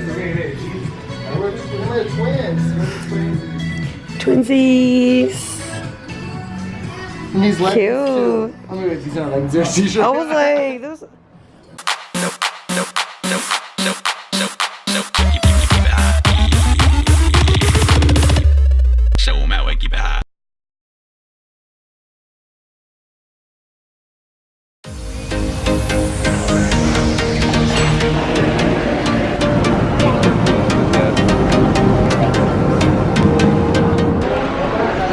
We're twins. Twinsies. And these legs Cute. too. I mean, these aren't legs, they're t-shirts. I was like, those.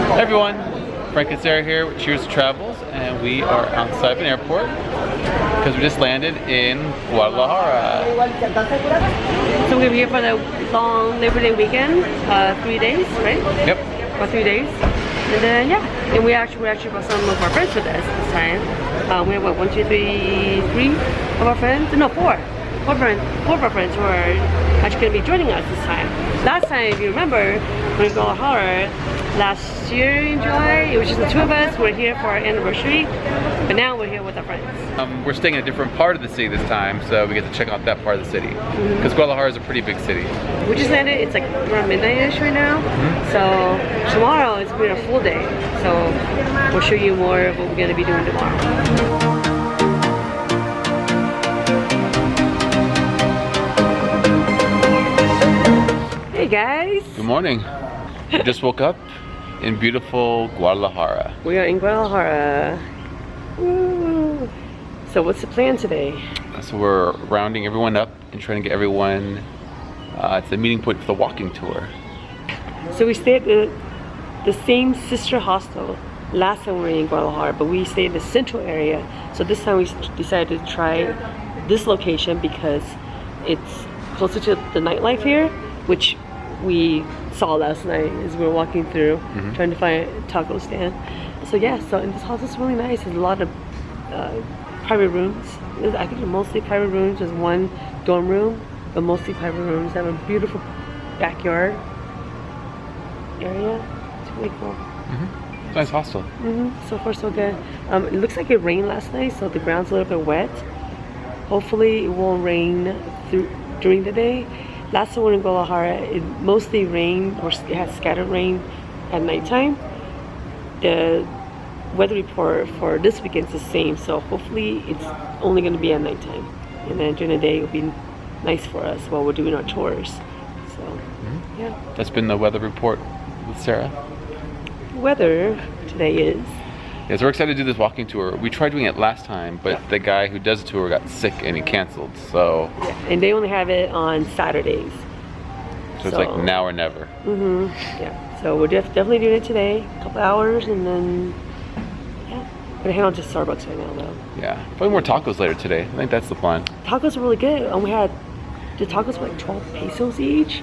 Hey everyone, Frank and Sarah here with Cheers to Travels, and we are outside of an airport because we just landed in Guadalajara. So we're here for the long Labor Day weekend, 3 days, right? Yep. For 3 days. And then, yeah, and we actually brought some of our friends with us this time. We have, what, 1, 2, 3, 3 of our friends? No, 4. 4 of our friends who are actually going to be joining us this time. Last time, if you remember, we were in Guadalajara last year in July. It was just the 2 of us. We're here for our anniversary, but now we're here with our friends. We're staying in a different part of the city this time, so we get to check out that part of the city. Because Guadalajara is a pretty big city. We just landed. It's like around midnight-ish right now. So tomorrow it's going to be a full day. So we'll show you more of what we're going to be doing tomorrow. Hey guys! Good morning. We just woke up in beautiful Guadalajara. We are in Guadalajara. Woo. So what's the plan today? So we're rounding everyone up and trying to get everyone to the meeting point for the walking tour. So we stayed at the same sister hostel last time we were in Guadalajara, but we stayed in the central area. So this time we decided to try this location because it's closer to the nightlife here, which we saw last night as we were walking through, trying to find a taco stand. So yeah, so and this house is really nice. There's a lot of private rooms. I think they're mostly private rooms. There's one dorm room, but mostly private rooms. They have a beautiful backyard area. It's really cool. It's a nice hostel. So far so good. It looks like it rained last night, so the ground's a little bit wet. Hopefully it won't rain during the day. Last time we were in Guadalajara, it mostly rained, or it had scattered rain at nighttime. The weather report for this weekend is the same, so hopefully it's only going to be at nighttime. And then during the day it'll be nice for us while we're doing our tours. So, yeah. That's been the weather report with Sarah. Weather today is... Yeah, so we're excited to do this walking tour. We tried doing it last time, but the guy who does the tour got sick and he canceled, so... Yeah, and they only have it on Saturdays. So it's like now or never. Yeah, so we're definitely doing it today, a couple hours, and then, yeah. We're gonna head on to Starbucks right now, though. Yeah, probably more tacos later today. I think that's the plan. Tacos are really good. And we had, the tacos were like 12 pesos each.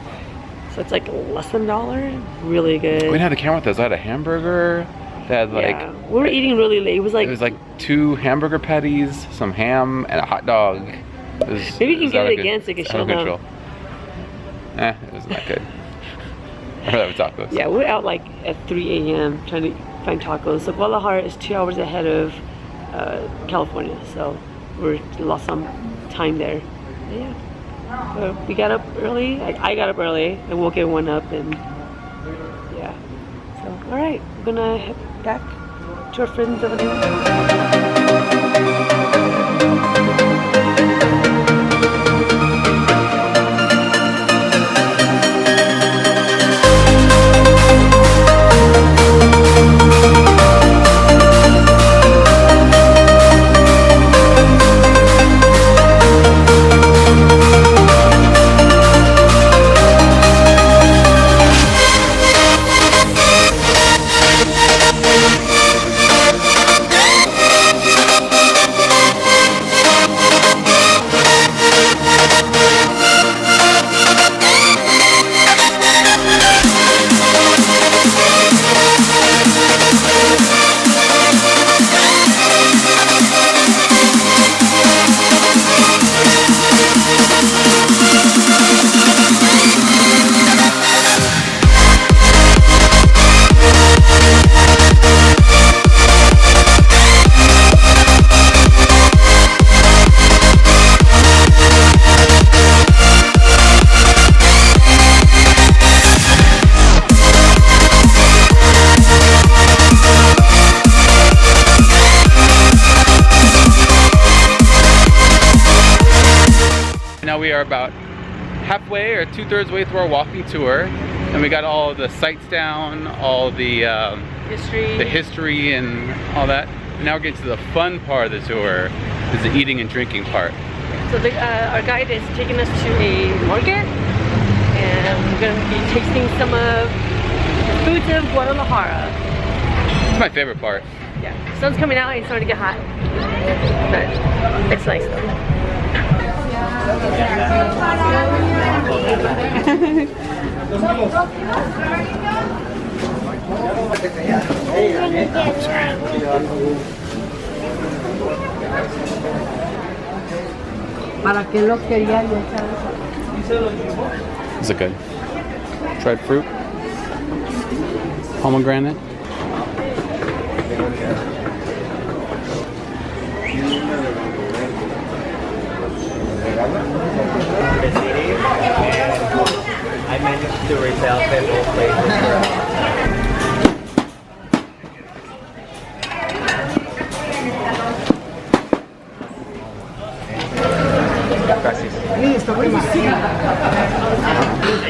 So it's like less than $1. Really good. We didn't have the camera with us. I had a hamburger. They had like... Yeah, we were eating really late. It was like 2 hamburger patties, some ham, and a hot dog. Maybe you can get it again so you can show them. It wasn't that good. I'd rather have tacos. Yeah, we're out like at 3 a.m. trying to find tacos. So Guadalajara is 2 hours ahead of California, so we lost some time there. But yeah, we got up early. I got up early and woke everyone up, and yeah. So all right, we're gonna head back to our friends over there. Now we are about halfway or 2/3 way through our walking tour, and we got all the sites down, all the history and all that. And now we're getting to the fun part of the tour, is the eating and drinking part. So our guide is taking us to a market, and we're going to be tasting some of the foods of Guadalajara. It's my favorite part. Yeah, the sun's coming out and it's starting to get hot, but it's nice though. ¿Para qué lo quería yo echar? Is it good? Dried fruit? Pomegranate? I managed to resell several places.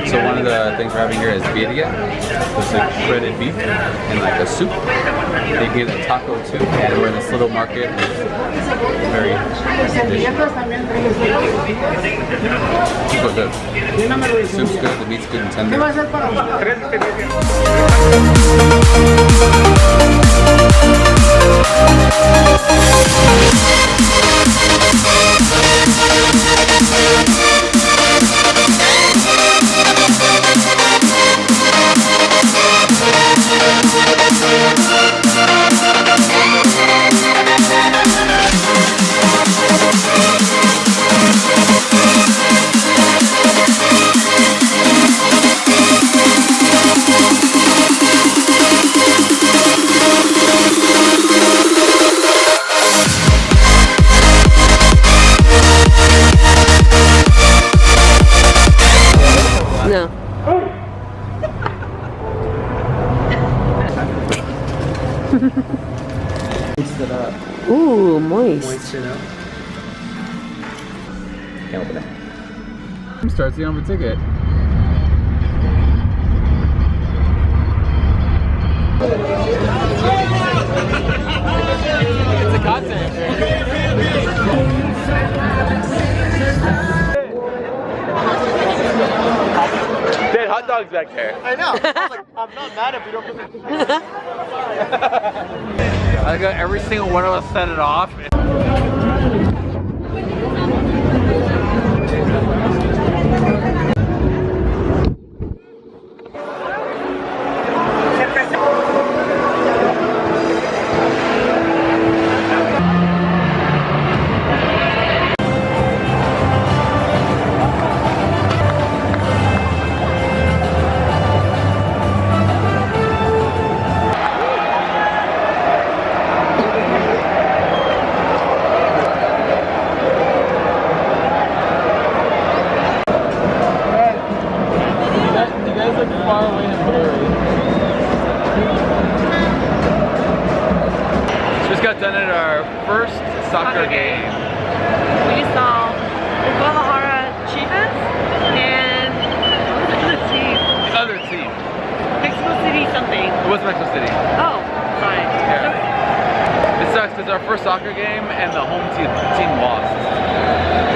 So one of the things we're having here is birria. It's like shredded beef and like a soup. They get a taco too. And we're in this little market. And it's very delicious. Super good. The soup's good, the meat's good and tender. No. Ooh, moist. Can't open it. Starts the on ticket. It's a concert. Dead hot dogs back there. I know. I was like, I'm not mad if you don't put the I got every single one of us set it off. Got done at our first soccer game. We saw Guadalajara Chivas and the other team. Mexico City something. It was Mexico City. Oh, sorry. Yeah. It sucks because our first soccer game and the home team lost.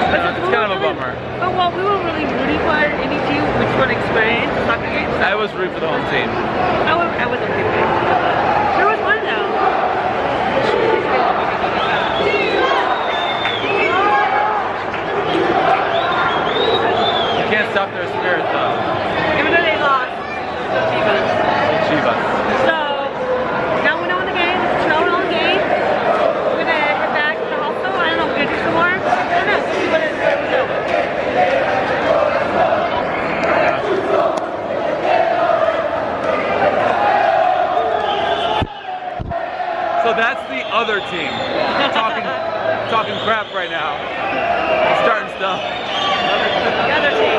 It's kind of a bummer. But well, we were really rooting for any team which would experience the soccer game. So I was rooting for the home team. I wasn't rooting for it. There was fun though. Can't stop their spirit though. Even though they lost, still Chivas. Chivas. So now we know the game. It's a 12-0 game. We're gonna head back to the hostel. I don't know. We're gonna do some more. I don't know. See what it is. So that's the other team. Talking crap right now. Starting stuff. The other team.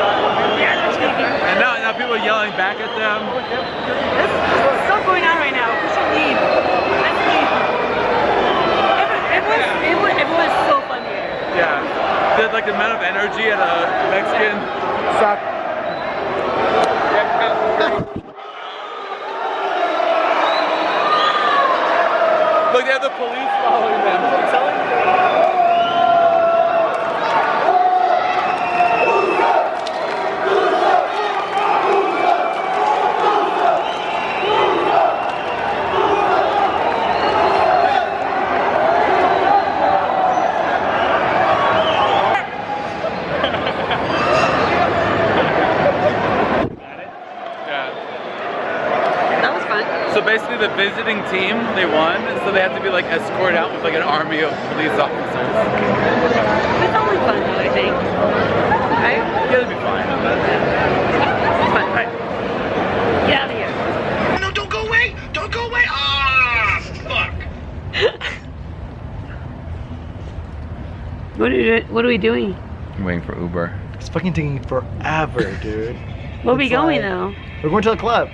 And now people are yelling back at them. There's stuff going on right now. We should leave. Let's leave. It was so fun here. Yeah. like the amount of energy at a Mexican Suck. Look, they have the police following them. I'm telling you. So basically the visiting team, they won, so they have to be like escorted out with like an army of police officers. It's only fun though, I think. Right? Yeah, it'll be fine. It's fun. Alright. Get out of here. No, don't go away! Don't go away! Ah, fuck! What are we doing? I'm waiting for Uber. It's fucking taking forever, dude. Where are we It's going like- though? We're going to the club.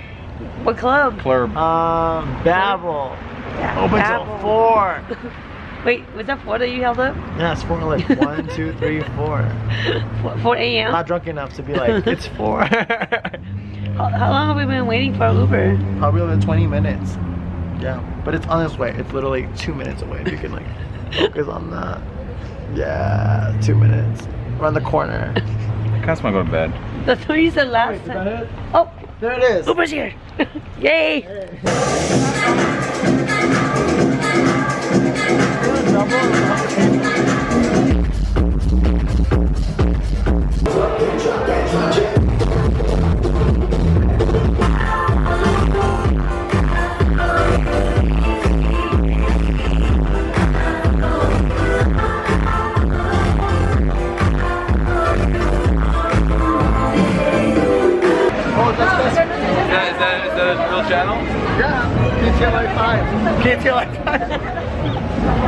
What club? Club. Babel. Open till Babel. 4. Wait, was that 4 that you held up? Yeah, it's 4, like 1, 2, 3, 4. 4 a.m.? Not drunk enough to be like, it's 4. How long have we been waiting for Uber? Probably like 20 minutes. Yeah, but it's on its way. It's literally 2 minutes away. If you can like focus on that. Yeah, 2 minutes. Around the corner. I kind of want to go to bed. That's what you said last time. it? Oh, There it is. Uber's here! Yay! Is that a real channel? Yeah, KTLI 5. KTLI 5.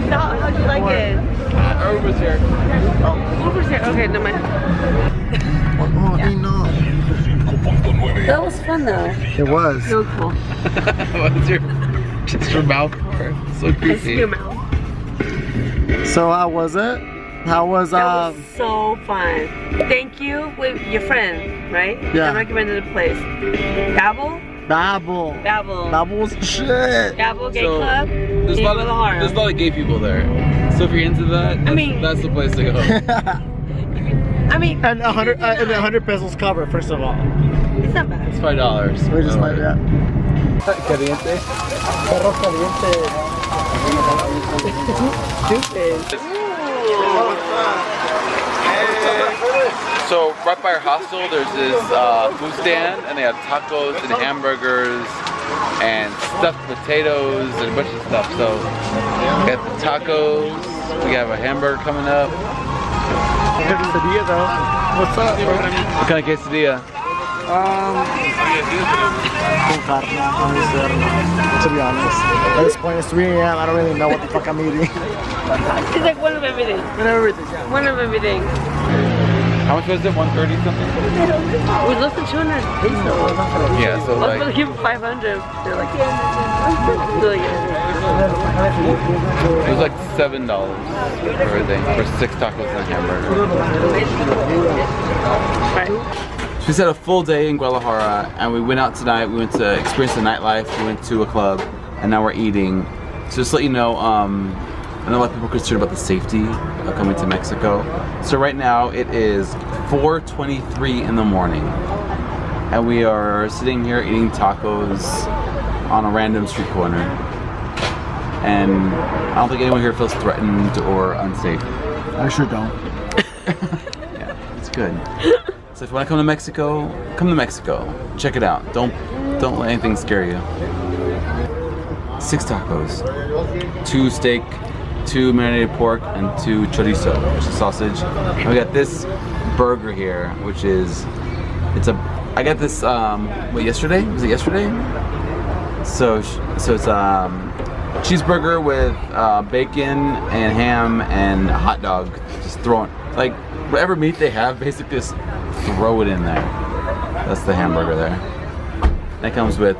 How'd you like it? Uber's here. Uber's here. Okay, no mind. That was fun though. It was. So cool. What's your mouth for? So I creepy. see your mouth. So how was it? How was That was so fun. Thank you with your friend, right? Yeah. I recommended the place. Babel? Babel? Babel. Babel's shit. Babel Gay So, Club. There's a in lot Guadalajara. of gay people there. So if you're into that, that's the place to go. I mean, And 100 pesos cover, first of all. it's not bad. It's $5. We just might, yeah. Caliente. Perro caliente. Stupid. So right by our hostel, there's this food stand, and they have tacos and hamburgers and stuffed potatoes and a bunch of stuff. So we got the tacos, we have a hamburger coming up. Quesadilla though. What's up, bro? What kind of quesadilla? Con carne, to be honest. At this point, it's 3 a.m. I don't really know what the fuck I'm eating. It's like one of everything. And everything, yeah. One of everything. How much was it? 130 something? It was less than 200 pesos. Yeah, so I was like gonna give them 500. They're like, yeah. They're like, it was like $7 for everything for 6 tacos and a hamburger. right. We just had a full day in Guadalajara, and we went out tonight. We went to experience the nightlife. We went to a club, and now we're eating. So just to let you know, I know a lot of people are concerned about the safety of coming to Mexico. So right now it is 4:23 in the morning, and we are sitting here eating tacos on a random street corner. And I don't think anyone here feels threatened or unsafe. I sure don't. Yeah, it's good. So if you want to come to Mexico, come to Mexico. Check it out. Don't let anything scare you. 6 tacos, 2 steak, 2 marinated pork, and 2 chorizo, which is sausage. And we got this burger here, which is I got this yesterday? Was it yesterday? So it's cheeseburger with bacon and ham and a hot dog. Just throwing like whatever meat they have, basically just throw it in there. That's the hamburger there. That comes with